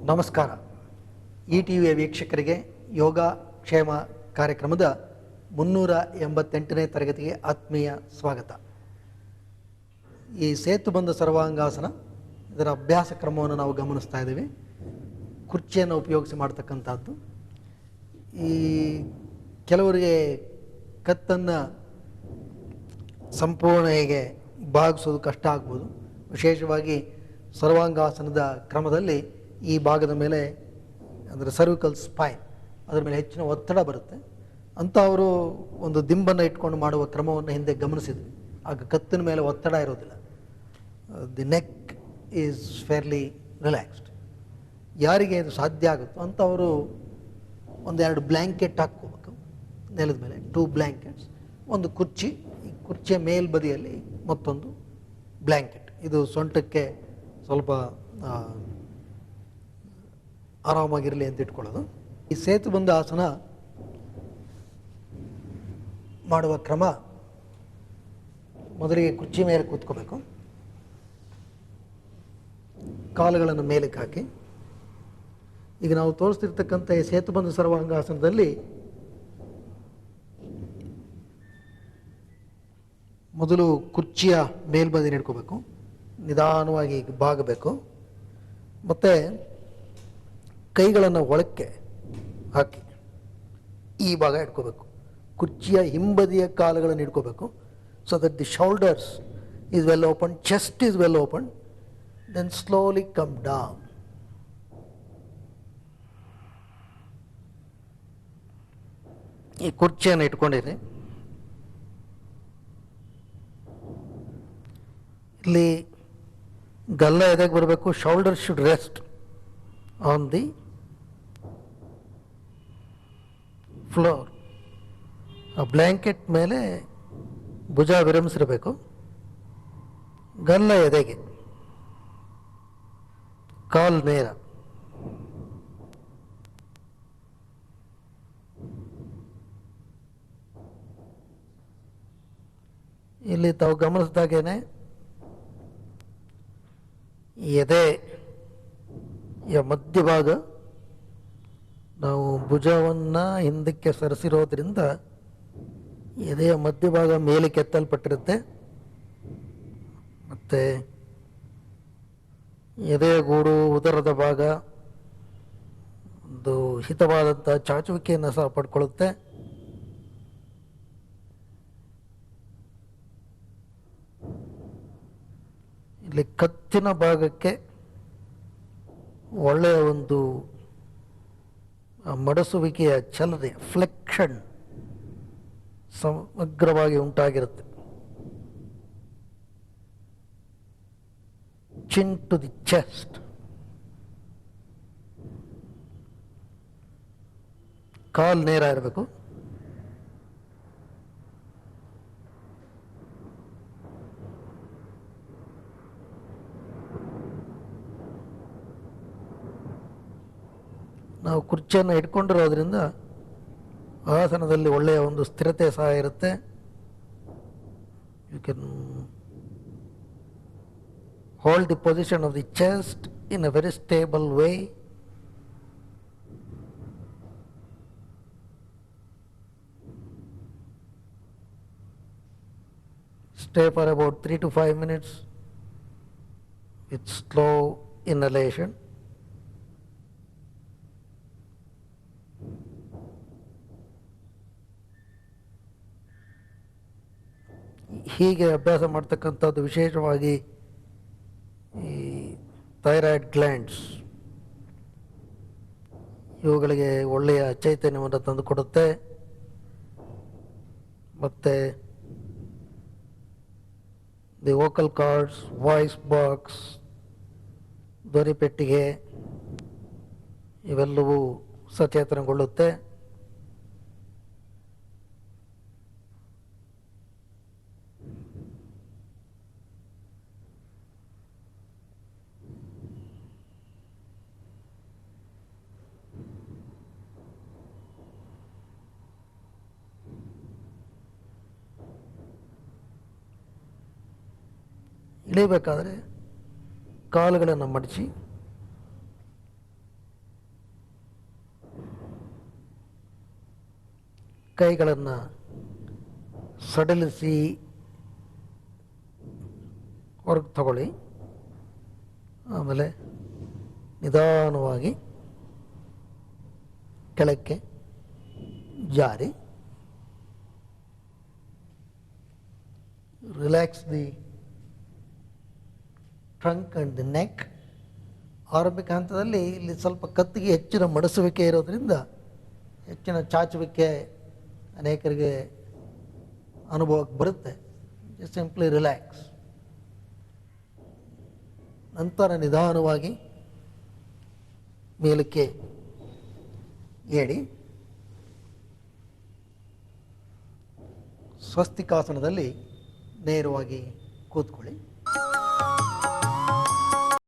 ನಮಸ್ಕಾರ. ಈ ಟಿ ವಿಯ ವೀಕ್ಷಕರಿಗೆ ಯೋಗ ಕ್ಷೇಮ ಕಾರ್ಯಕ್ರಮದ 388ನೇ ತರಗತಿಗೆ ಆತ್ಮೀಯ ಸ್ವಾಗತ. ಈ ಸೇತುಬಂಧ ಸರ್ವಾಂಗಾಸನ ಇದರ ಅಭ್ಯಾಸ ಕ್ರಮವನ್ನು ನಾವು ಗಮನಿಸ್ತಾ ಇದ್ದೀವಿ. ಕುರ್ಚಿಯನ್ನು ಉಪಯೋಗಿಸಿ ಮಾಡ್ತಕ್ಕಂಥದ್ದು. ಈ ಕೆಲವರಿಗೆ ಕತ್ತನ್ನು ಸಂಪೂರ್ಣ ಹೇಗೆ ಭಾಗಿಸೋದು ಕಷ್ಟ ಆಗ್ಬೋದು. ವಿಶೇಷವಾಗಿ ಸರ್ವಾಂಗಾಸನದ ಕ್ರಮದಲ್ಲಿ ಈ ಭಾಗದ ಮೇಲೆ ಅಂದರೆ ಸರ್ವಿಕಲ್ ಸ್ಪೈನ್ ಅದರ ಮೇಲೆ ಹೆಚ್ಚಿನ ಒತ್ತಡ ಬರುತ್ತೆ. ಅಂಥವರು ಒಂದು ದಿಂಬನ್ನು ಇಟ್ಕೊಂಡು ಮಾಡುವ ಕ್ರಮವನ್ನು ಹಿಂದೆ ಗಮನಿಸಿದ್ವಿ. ಆಗ ಕತ್ತಿನ ಮೇಲೆ ಒತ್ತಡ ಇರೋದಿಲ್ಲ. The neck is fairly relaxed. ಯಾರಿಗೆ ಇದು ಸಾಧ್ಯ ಆಗುತ್ತೋ ಅಂಥವರು ಒಂದೆರಡು ಬ್ಲ್ಯಾಂಕೆಟ್ ಹಾಕ್ಕೋಬೇಕು ನೆಲದ ಮೇಲೆ, 2 ಬ್ಲ್ಯಾಂಕೆಟ್ಸ್, ಒಂದು ಕುರ್ಚಿ, ಈ ಕುರ್ಚಿಯ ಮೇಲ್ಬದಿಯಲ್ಲಿ ಮತ್ತೊಂದು ಬ್ಲ್ಯಾಂಕೆಟ್. ಇದು ಸೊಂಟಕ್ಕೆ ಸ್ವಲ್ಪ ಆರಾಮಾಗಿರಲಿ ಅಂತ ಇಟ್ಕೊಳ್ಳೋದು. ಈ ಸೇತುಬಂಧ ಆಸನ ಮಾಡುವ ಕ್ರಮ, ಮೊದಲಿಗೆ ಕುರ್ಚಿ ಮೇಲೆ ಕೂತ್ಕೋಬೇಕು. ಕಾಲುಗಳನ್ನು ಮೇಲಕ್ಕೆ ಹಾಕಿ, ಈಗ ನಾವು ತೋರಿಸ್ತಿರ್ತಕ್ಕಂಥ ಈ ಸೇತುಬಂಧ ಸರ್ವಾಂಗಾಸನದಲ್ಲಿ ಮೊದಲು ಕುರ್ಚಿಯ ಮೇಲ್ಬದಿ ಇಟ್ಕೋಬೇಕು, ನಿಧಾನವಾಗಿ ಬಾಗಬೇಕು, ಮತ್ತು ಕೈಗಳನ್ನು ಒಳಕ್ಕೆ ಹಾಕಿ ಈ ಭಾಗ ಇಟ್ಕೋಬೇಕು. ಕುರ್ಚಿಯ ಹಿಂಬದಿಯ ಕಾಲುಗಳನ್ನು ಇಟ್ಕೋಬೇಕು. So that the shoulders is well open, chest is well open, then slowly come down. ಈ ಕುರ್ಚಿಯನ್ನು ಇಟ್ಕೊಂಡಿರಿ. ಇಲ್ಲಿ ಗಲ್ಲ ಎದೆಗೆ ಬರಬೇಕು. Shoulder should rest on the floor. ಆ ಬ್ಲ್ಯಾಂಕೆಟ್ ಮೇಲೆ ಭುಜ ವಿರಮಿಸಿರಬೇಕು. ಗಲ್ಲ ಎದೆಗೆ, ಕಾಲು ನೇರ. ಇಲ್ಲಿ ತಾವು ಗಮನಿಸಿದಾಗೇನೆ ಎದೆಯ ಮಧ್ಯಭಾಗ ನಾವು ಭುಜವನ್ನು ಹಿಂದಕ್ಕೆ ಸರಿಸಿರೋದ್ರಿಂದ ಎದೆಯ ಮಧ್ಯಭಾಗ ಮೇಲೆ ಕೆತ್ತಲ್ಪಟ್ಟಿರುತ್ತೆ. ಮತ್ತು ಎದೆಯ ಗೂಡು, ಉದರದ ಭಾಗ ಒಂದು ಹಿತವಾದಂಥ ಚಾಚುವಿಕೆಯನ್ನು ಸಹ ಪಡ್ಕೊಳ್ಳುತ್ತೆ. ಇಲ್ಲಿ ಕತ್ತಿನ ಭಾಗಕ್ಕೆ ಒಳ್ಳೆಯ ಒಂದು ಮಡಸುವಿಕೆಯ ಚಲನೆ, ಫ್ಲೆಕ್ಷನ್ ಸಮಗ್ರವಾಗಿ ಉಂಟಾಗಿರುತ್ತೆ. ಚಿನ್ ಟು ದಿ ಚೆಸ್ಟ್. ಕಾಲು ನೇರ ಇರಬೇಕು. ನಾವು ಕುರ್ಚಿಯನ್ನು ಇಟ್ಕೊಂಡಿರೋದ್ರಿಂದ ಆಸನದಲ್ಲಿ ಒಳ್ಳೆಯ ಒಂದು ಸ್ಥಿರತೆ ಸಹ ಇರುತ್ತೆ. You can hold the position of the chest in a very stable way. Stay for about 3 to 5 minutes with slow inhalation. ಹೀಗೆ ಅಭ್ಯಾಸ ಮಾಡ್ತಕ್ಕಂಥದ್ದು ವಿಶೇಷವಾಗಿ ಈ ಥೈರಾಯ್ಡ್ ಗ್ಲ್ಯಾಂಡ್ಸ್ ಇವುಗಳಿಗೆ ಒಳ್ಳೆಯ ಚೈತನ್ಯವನ್ನು ತಂದುಕೊಡುತ್ತೆ. ಮತ್ತು the vocal cords, voice box, ಧ್ವನಿಪೆಟ್ಟಿಗೆ ಇವೆಲ್ಲವೂ ಸಚೇತನಗೊಳ್ಳುತ್ತೆ. ಇಳಿಬೇಕಾದ್ರೆ ಕಾಲುಗಳನ್ನು ಮಡಚಿ ಕೈಗಳನ್ನು ಸಡಿಲಿಸಿ ಹೊರಗೆ ತಗೊಳ್ಳಿ. ಆಮೇಲೆ ನಿಧಾನವಾಗಿ ಕೆಳಕ್ಕೆ ಜಾರಿ. Relax the trunk and the neck. ಆರಂಭಿಕ ಹಂತದಲ್ಲಿ ಇಲ್ಲಿ ಸ್ವಲ್ಪ ಕತ್ತಿಗೆ ಹೆಚ್ಚಿನ ಮಡಿಸುವಿಕೆ ಇರೋದರಿಂದ ಹೆಚ್ಚಿನ ಚಾಚುವಿಕೆ ಅನೇಕರಿಗೆ ಅನುಭವಕ್ಕೆ ಬರುತ್ತೆ. Simply relax. ನಂತರ ನಿಧಾನವಾಗಿ ಮೇಲಕ್ಕೆ ಏಳಿ ಸ್ವಸ್ತಿಕಾಸನದಲ್ಲಿ ನೇರವಾಗಿ ಕೂತ್ಕೊಳ್ಳಿ.